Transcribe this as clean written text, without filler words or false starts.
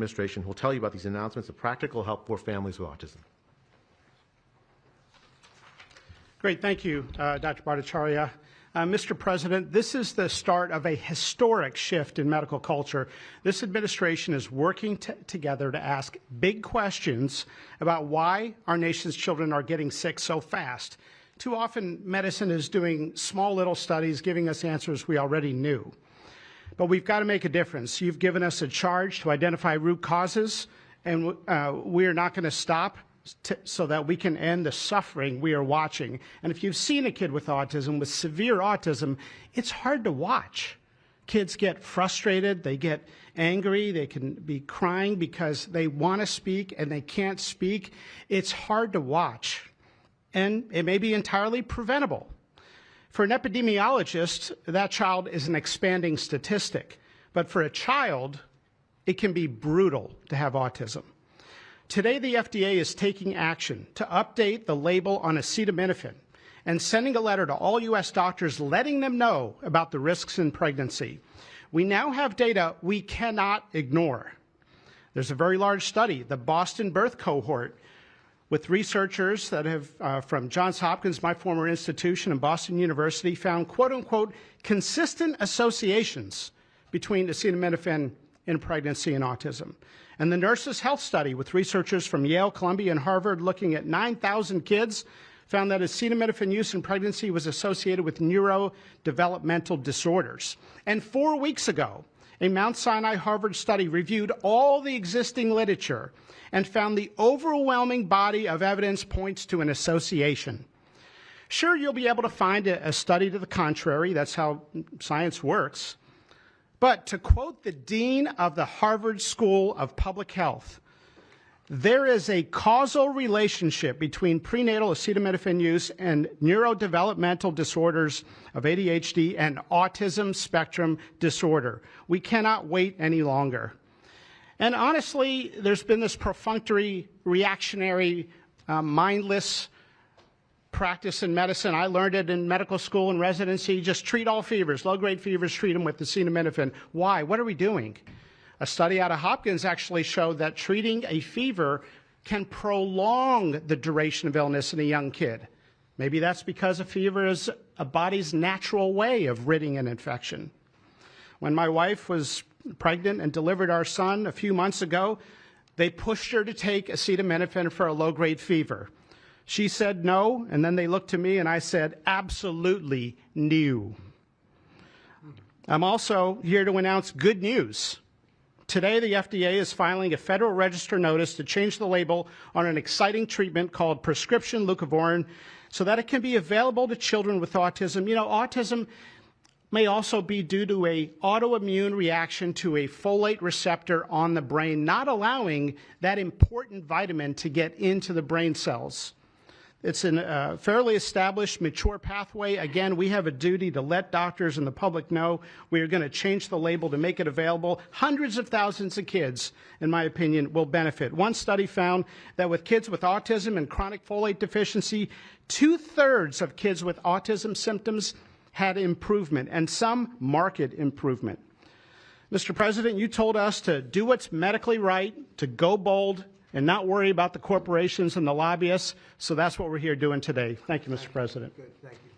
Administration, who will tell you about these announcements of practical help for families with autism. Great. Thank you, Dr. Bhattacharya. Mr. President, this is the start of a historic shift in medical culture. This administration is working together to ask big questions about why our nation's children are getting sick so fast. Too often, medicine is doing small little studies, giving us answers we already knew. But we've got to make a difference. You've given us a charge to identify root causes, and we are not going to stop so that we can end the suffering we are watching. And if you've seen a kid with autism, with severe autism, it's hard to watch. Kids get frustrated, they get angry, they can be crying because they want to speak and they can't speak. It's hard to watch, and it may be entirely preventable. For an epidemiologist, that child is an expanding statistic. But for a child, it can be brutal to have autism. Today, the FDA is taking action to update the label on acetaminophen and sending a letter to all U.S. doctors letting them know about the risks in pregnancy. We now have data we cannot ignore. There's a very large study, the Boston Birth Cohort, with researchers that have, from Johns Hopkins, my former institution, and Boston University, found, quote unquote, consistent associations between acetaminophen in pregnancy and autism. And the Nurses' Health Study, with researchers from Yale, Columbia, and Harvard looking at 9,000 kids, found that acetaminophen use in pregnancy was associated with neurodevelopmental disorders. And 4 weeks ago, a Mount Sinai Harvard study reviewed all the existing literature and found the overwhelming body of evidence points to an association. Sure, you'll be able to find a study to the contrary. That's how science works. But to quote the dean of the Harvard School of Public Health, there is a causal relationship between prenatal acetaminophen use and neurodevelopmental disorders of ADHD and autism spectrum disorder. We cannot wait any longer. And honestly, there's been this perfunctory, reactionary, mindless practice in medicine. I learned it in medical school and residency. Just treat all fevers, low-grade fevers, treat them with acetaminophen. Why? What are we doing? A study out of Hopkins actually showed that treating a fever can prolong the duration of illness in a young kid. Maybe that's because a fever is a body's natural way of ridding an infection. When my wife was pregnant and delivered our son a few months ago, they pushed her to take acetaminophen for a low-grade fever. She said no, and then they looked to me and I said, absolutely no. I'm also here to announce good news. Today, the FDA is filing a Federal Register notice to change the label on an exciting treatment called prescription Lucavorin so that it can be available to children with autism. You know, autism may also be due to an autoimmune reaction to a folate receptor on the brain, not allowing that important vitamin to get into the brain cells. It's a fairly established, mature pathway. Again, we have a duty to let doctors and the public know we are going to change the label to make it available. Hundreds of thousands of kids, in my opinion, will benefit. One study found that with kids with autism and chronic folate deficiency, 2/3 of kids with autism symptoms had improvement, and some marked improvement. Mr. President, you told us to do what's medically right, to go bold, and not worry about the corporations and the lobbyists. So that's what we're here doing today. Thank you, Mr. President. Good. Thank you.